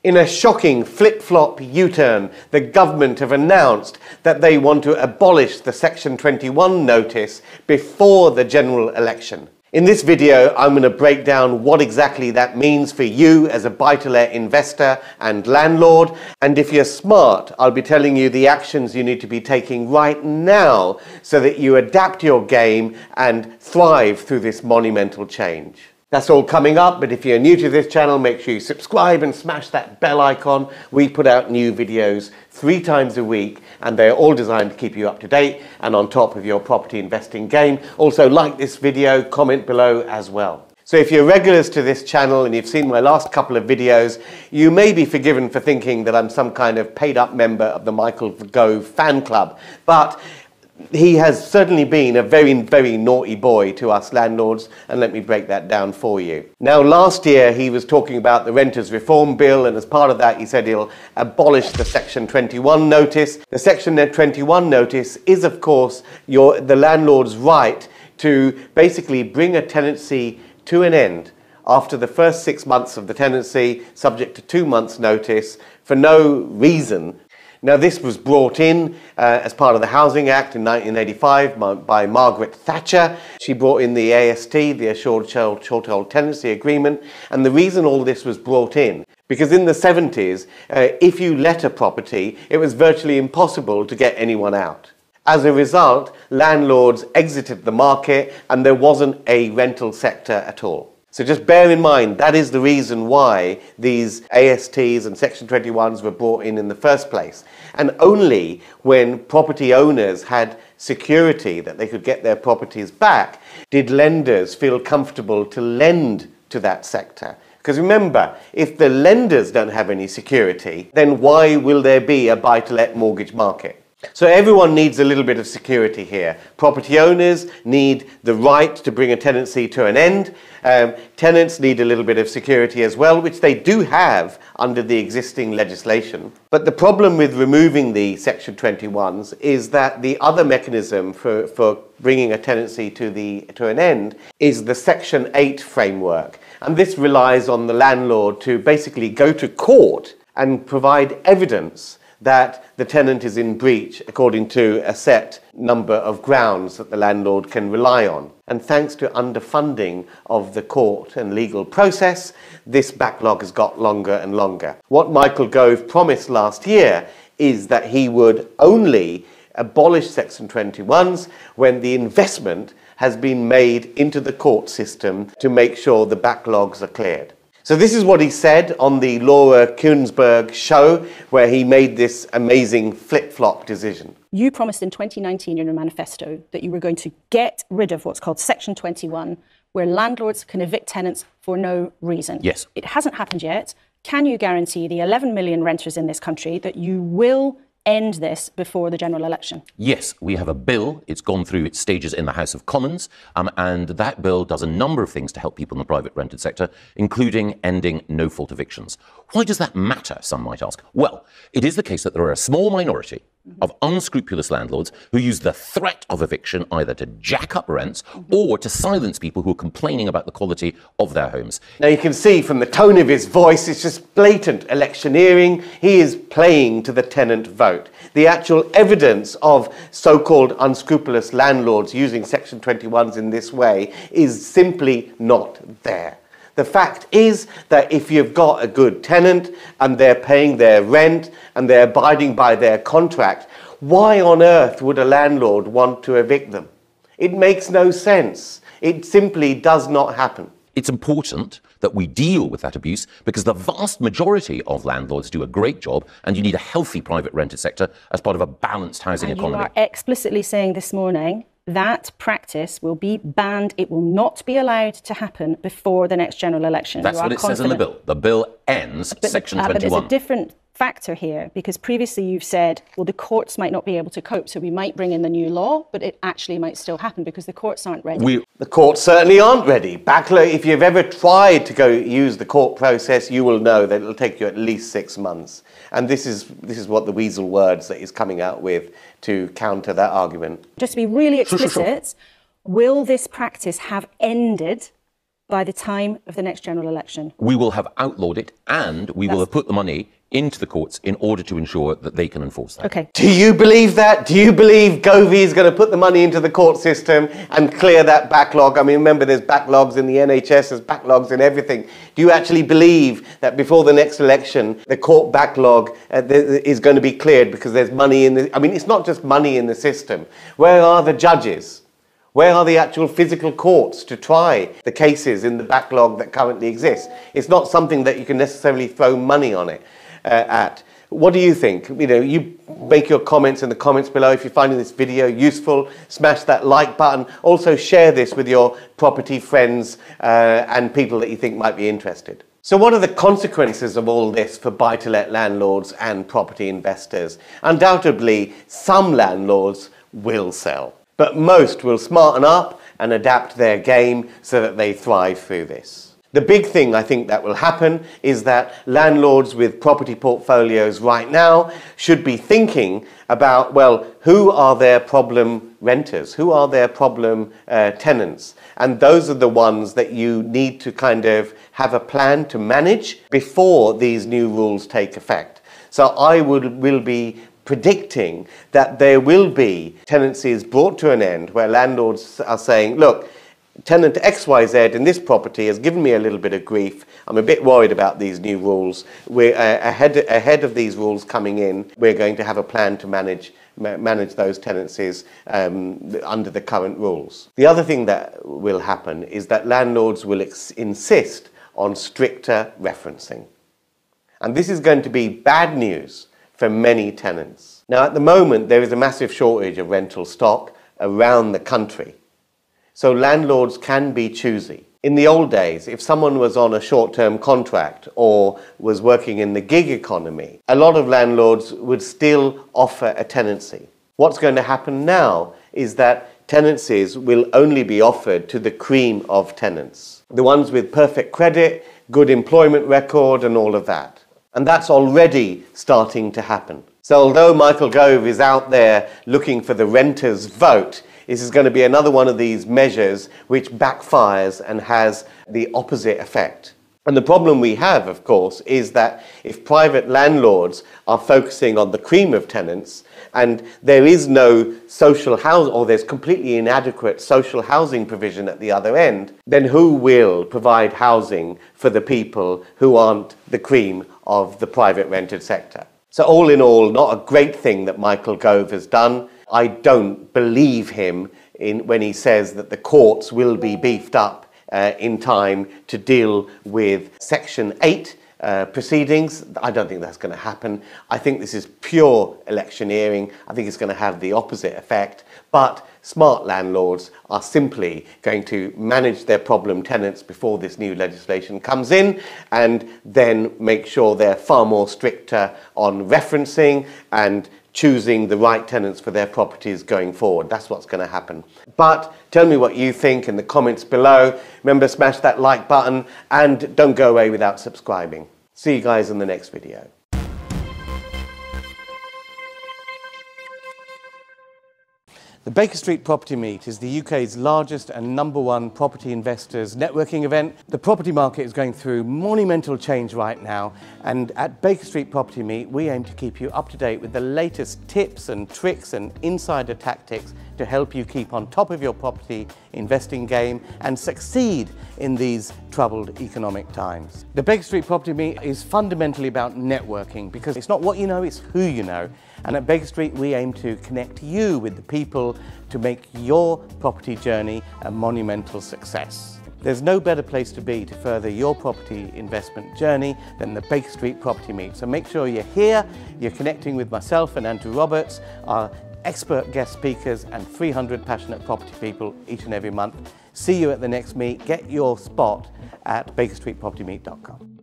In a shocking flip-flop U-turn, the government have announced that they want to abolish the Section 21 notice before the general election. In this video, I'm going to break down what exactly that means for you as a buy-to-let investor and landlord. And if you're smart, I'll be telling you the actions you need to be taking right now so that you adapt your game and thrive through this monumental change. That's all coming up, but if you're new to this channel, make sure you subscribe and smash that bell icon. We put out new videos 3 times a week, and they're all designed to keep you up to date and on top of your property investing game. Also, like this video, comment below as well. So if you're regulars to this channel and you've seen my last couple of videos, you may be forgiven for thinking that I'm some kind of paid-up member of the Michael Gove fan club, but he has certainly been a very, very naughty boy to us landlords, and let me break that down for you. Now, last year he was talking about the Renters Reform Bill, and as part of that he said he'll abolish the Section 21 notice. The Section 21 notice is, of course, the landlord's right to basically bring a tenancy to an end after the first 6 months of the tenancy, subject to 2 months' notice, for no reason. Now, this was brought in as part of the Housing Act in 1985 by Margaret Thatcher. She brought in the AST, the Assured Short-Hold Tenancy Agreement, and the reason all this was brought in, because in the 70s, if you let a property, it was virtually impossible to get anyone out. As a result, landlords exited the market and there wasn't a rental sector at all. So just bear in mind, that is the reason why these ASTs and Section 21s were brought in the first place. And only when property owners had security that they could get their properties back did lenders feel comfortable to lend to that sector. Because remember, if the lenders don't have any security, then why will there be a buy-to-let mortgage market? So everyone needs a little bit of security here. Property owners need the right to bring a tenancy to an end. Tenants need a little bit of security as well, which they do have under the existing legislation. But the problem with removing the Section 21s is that the other mechanism for bringing a tenancy to an end is the Section 8 framework. And this relies on the landlord to basically go to court and provide evidence that the tenant is in breach according to a set number of grounds that the landlord can rely on. And thanks to underfunding of the court and legal process, this backlog has got longer and longer. What Michael Gove promised last year is that he would only abolish Section 21s when the investment has been made into the court system to make sure the backlogs are cleared. So this is what he said on the Laura Kuenssberg show, where he made this amazing flip-flop decision. You promised in 2019 in your manifesto that you were going to get rid of what's called Section 21, where landlords can evict tenants for no reason. Yes. It hasn't happened yet. Can you guarantee the 11 million renters in this country that you will end this before the general election? Yes, we have a bill. It's gone through its stages in the House of Commons, and that bill does a number of things to help people in the private rented sector, including ending no-fault evictions. Why does that matter, some might ask? Well, it is the case that there are a small minority of unscrupulous landlords who use the threat of eviction either to jack up rents or to silence people who are complaining about the quality of their homes. Now you can see from the tone of his voice, it's just blatant electioneering. He is playing to the tenant vote. The actual evidence of so-called unscrupulous landlords using Section 21s in this way is simply not there. The fact is that if you've got a good tenant and they're paying their rent and they're abiding by their contract, why on earth would a landlord want to evict them? It makes no sense. It simply does not happen. It's important that we deal with that abuse because the vast majority of landlords do a great job, and you need a healthy private rented sector as part of a balanced housing economy. You are explicitly saying this morning that practice will be banned. It will not be allowed to happen before the next general election. That's what it says in the bill. The bill ends Section 21. But there's a different factor here, because previously you've said, well, the courts might not be able to cope, so we might bring in the new law, but it actually might still happen because the courts aren't ready. The courts certainly aren't ready. If you've ever tried to go use the court process, you will know that it'll take you at least 6 months. And this is what the weasel words that he's coming out with to counter that argument. Just to be really explicit, will this practice have ended by the time of the next general election. We will have outlawed it, and we will have put the money into the courts in order to ensure that they can enforce that. Okay. Do you believe that? Do you believe Gove is going to put the money into the court system and clear that backlog? I mean, remember, there's backlogs in the NHS, there's backlogs in everything. Do you actually believe that before the next election, the court backlog is going to be cleared because there's money in the... I mean, it's not just money in the system. Where are the judges? Where are the actual physical courts to try the cases in the backlog that currently exists? It's not something that you can necessarily throw money on it. What do you think? You know, you make your comments in the comments below. If you're finding this video useful, smash that like button. Also share this with your property friends and people that you think might be interested. So what are the consequences of all this for buy-to-let landlords and property investors? Undoubtedly, some landlords will sell, but most will smarten up and adapt their game so that they thrive through this. The big thing I think that will happen is that landlords with property portfolios right now should be thinking about, well, who are their problem renters? Who are their problem tenants? And those are the ones that you need to kind of have a plan to manage before these new rules take effect. So I will be predicting that there will be tenancies brought to an end where landlords are saying, look, tenant XYZ in this property has given me a little bit of grief. I'm a bit worried about these new rules. We're ahead of these rules coming in. We're going to have a plan to manage those tenancies under the current rules. The other thing that will happen is that landlords will insist on stricter referencing. And this is going to be bad news for many tenants. Now, at the moment, there is a massive shortage of rental stock around the country. So landlords can be choosy. In the old days, if someone was on a short-term contract or was working in the gig economy, a lot of landlords would still offer a tenancy. What's going to happen now is that tenancies will only be offered to the cream of tenants. The ones with perfect credit, good employment record and all of that. And that's already starting to happen. So although Michael Gove is out there looking for the renters' vote, this is going to be another one of these measures which backfires and has the opposite effect. And the problem we have, of course, is that if private landlords are focusing on the cream of tenants and there is no social housing, or there's completely inadequate social housing provision at the other end, then who will provide housing for the people who aren't the cream of the private rented sector? So all in all, not a great thing that Michael Gove has done. I don't believe him when he says that the courts will be beefed up in time to deal with Section 8 proceedings. I don't think that's going to happen. I think this is pure electioneering. I think it's going to have the opposite effect. But smart landlords are simply going to manage their problem tenants before this new legislation comes in and then make sure they're far more stricter on referencing and choosing the right tenants for their properties going forward. That's what's going to happen. But tell me what you think in the comments below. Remember, smash that like button and don't go away without subscribing. See you guys in the next video. The Baker Street Property Meet is the UK's largest and #1 property investors networking event. The property market is going through monumental change right now, and at Baker Street Property Meet we aim to keep you up to date with the latest tips and tricks and insider tactics to help you keep on top of your property investing game and succeed in these troubled economic times. The Baker Street Property Meet is fundamentally about networking, because it's not what you know, it's who you know. And at Baker Street we aim to connect you with the people to make your property journey a monumental success. There's no better place to be to further your property investment journey than the Baker Street Property Meet. So make sure you're here, you're connecting with myself and Andrew Roberts, our expert guest speakers and 300 passionate property people each and every month. See you at the next meet. Get your spot at bakerstreetpropertymeet.com.